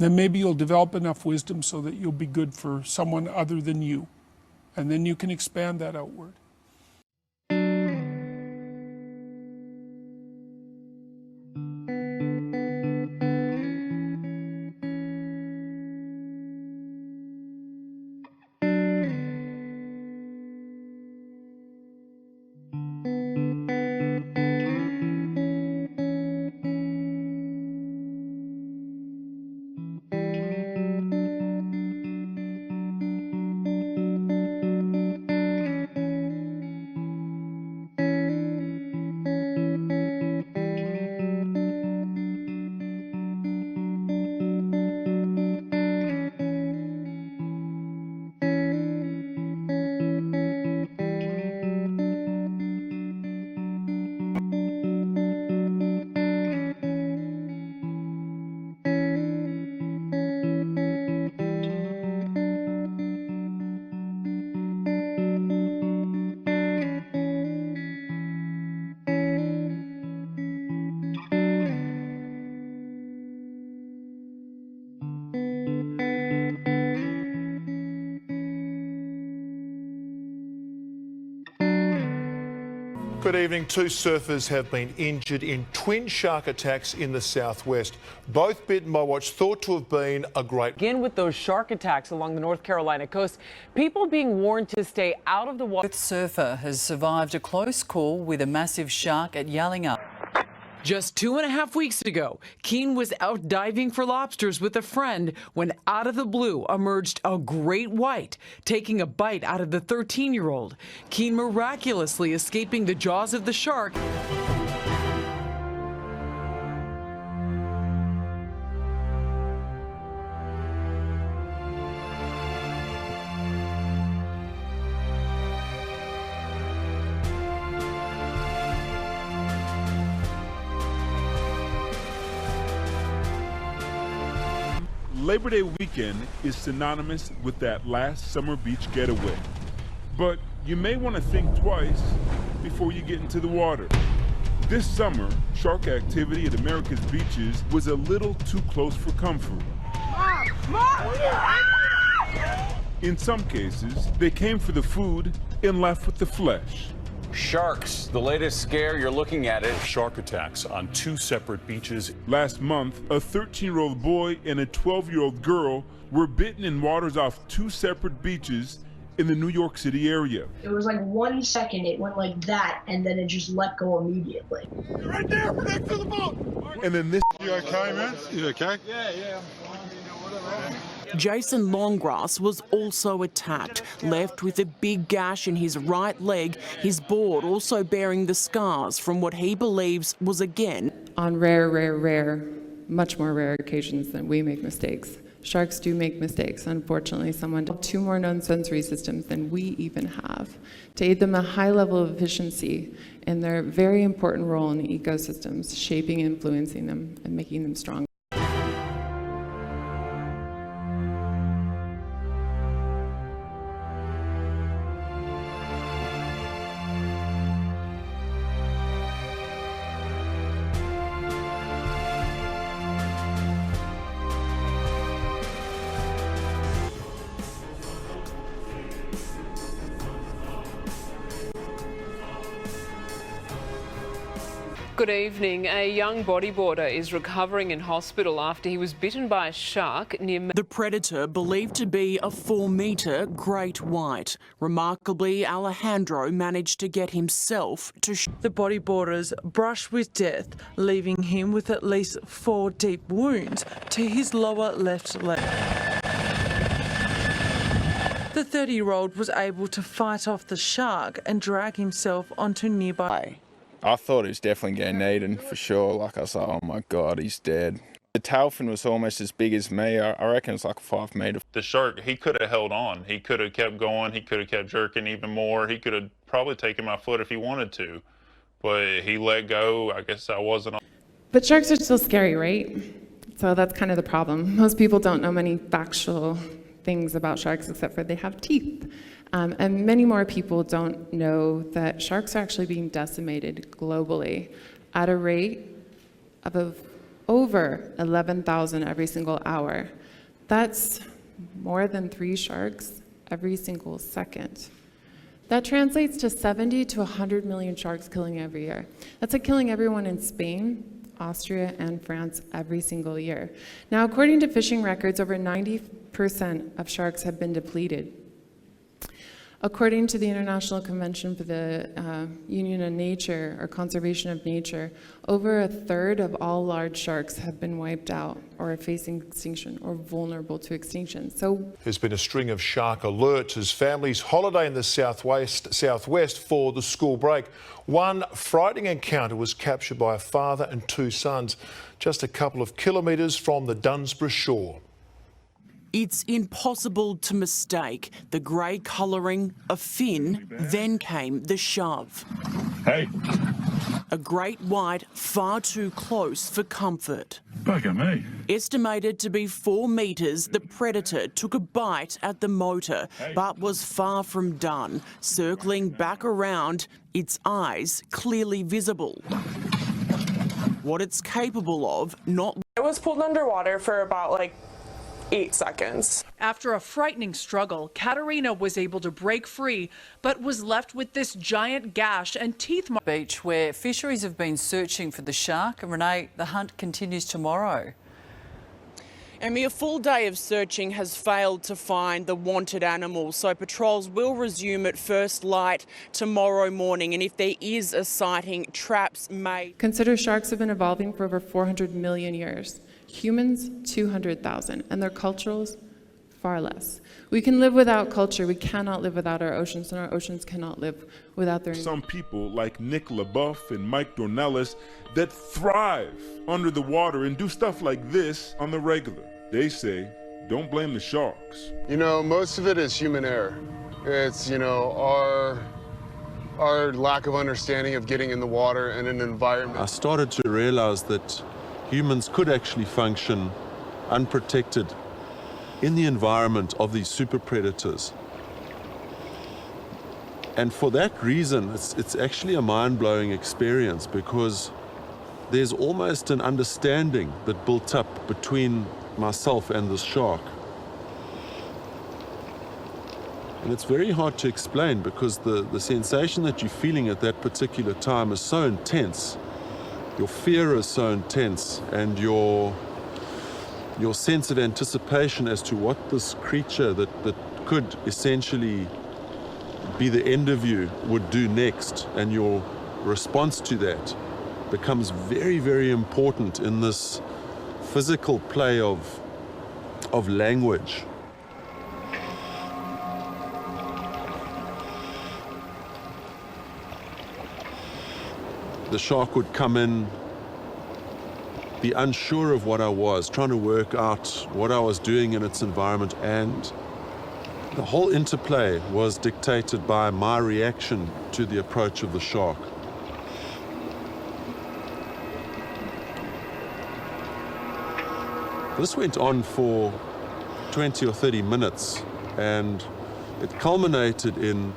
Then maybe you'll develop enough wisdom so that you'll be good for someone other than you. And then you can expand that outward. Good evening. 2 surfers have been injured in twin shark attacks in the southwest, both bitten by what's thought to have been a great... Again, with those shark attacks along the North Carolina coast, people being warned to stay out of the water. The surfer has survived a close call with a massive shark at Yallingup. Just 2.5 weeks ago, Keane was out diving for lobsters with a friend when out of the blue emerged a great white, taking a bite out of the 13-year-old. Keane miraculously escaping the jaws of the shark. Labor Day weekend is synonymous with that last summer beach getaway. But you may want to think twice before you get into the water. This summer, shark activity at America's beaches was a little too close for comfort. In some cases, they came for the food and left with the flesh. Sharks, the latest scare you're looking at it. Shark attacks on 2 separate beaches. Last month, a 13-year-old boy and a 12-year-old girl were bitten in waters off 2 separate beaches in the New York City area. It was like 1 second, it went like that, and then it just let go immediately. You're right there, we're next to the boat. And then this... You okay, man? You okay? Yeah. Jason Longgrass was also attacked, left with a big gash in his right leg, his board also bearing the scars from what he believes was again. On rare, much more rare occasions than we make mistakes. Sharks do make mistakes. Unfortunately, someone has 2 more known sensory systems than we even have to aid them a high level of efficiency in their very important role in the ecosystems, shaping and influencing them and making them stronger. Good evening. A young bodyboarder is recovering in hospital after he was bitten by a shark near... The predator believed to be a 4-metre great white. Remarkably, Alejandro managed to get himself to... The bodyboarder's brushed with death, leaving him with at least 4 deep wounds to his lower left leg. The 30-year-old was able to fight off the shark and drag himself onto nearby. I thought he was definitely getting eaten for sure. Like I was like, oh my God, he's dead. The tail fin was almost as big as me. I reckon it's like 5 metre. The shark, he could have held on. He could have kept going. He could have kept jerking even more. He could have probably taken my foot if he wanted to, but he let go. I guess I wasn't on. But sharks are still scary, right? So that's kind of the problem. Most people don't know many factual things about sharks except for they have teeth. And many more people don't know that sharks are actually being decimated globally at a rate of over 11,000 every single hour. That's more than 3 sharks every single second. That translates to 70 to 100 million sharks killing every year. That's like killing everyone in Spain, Austria, and France every single year. Now, according to fishing records, over 90% of sharks have been depleted. According to the International Convention for the Union of Nature, or Conservation of Nature, over a third of all large sharks have been wiped out or are facing extinction or vulnerable to extinction. So there's been a string of shark alerts as families holiday in the southwest for the school break. One frightening encounter was captured by a father and 2 sons just a couple of kilometres from the Dunsborough shore. It's impossible to mistake the grey colouring of fin, then came the shove. Hey. A great white far too close for comfort. Bugger me. Estimated to be 4 metres, the predator took a bite at the motor, but was far from done, circling back around, its eyes clearly visible. What it's capable of, not... I was pulled underwater for about 8 seconds. After a frightening struggle, Katerina was able to break free, but was left with this giant gash and teeth marks. Beach where fisheries have been searching for the shark. And Renee, the hunt continues tomorrow. Emmy, a full day of searching has failed to find the wanted animal, so patrols will resume at first light tomorrow morning. And if there is a sighting, traps may... Consider sharks have been evolving for over 400 million years. Humans, 200,000, and their cultures, far less. We can live without culture. We cannot live without our oceans, and our oceans cannot live without their... Some people, like Nick LaBeouf and Mike Dornelis, that thrive under the water and do stuff like this on the regular. They say, don't blame the sharks. You know, most of it is human error. It's, our lack of understanding of getting in the water and an environment. I started to realize that humans could actually function unprotected in the environment of these super predators. And for that reason, it's actually a mind-blowing experience, because there's almost an understanding that built up between myself and this shark. And it's very hard to explain, because the sensation that you're feeling at that particular time is so intense. Your fear is so intense, and your sense of anticipation as to what this creature that could essentially be the end of you would do next, and your response to that becomes very, very important in this physical play of language. The shark would come in, be unsure of what I was, trying to work out what I was doing in its environment, and the whole interplay was dictated by my reaction to the approach of the shark. This went on for 20 or 30 minutes, and it culminated in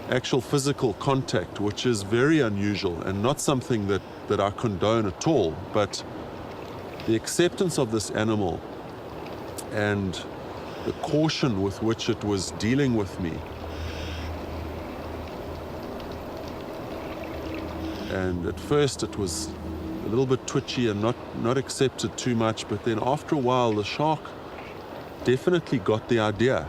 actual physical contact, which is very unusual and not something that I condone at all. But the acceptance of this animal and the caution with which it was dealing with me, and at first it was a little bit twitchy and not accepted too much, but then after a while the shark definitely got the idea.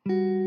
you.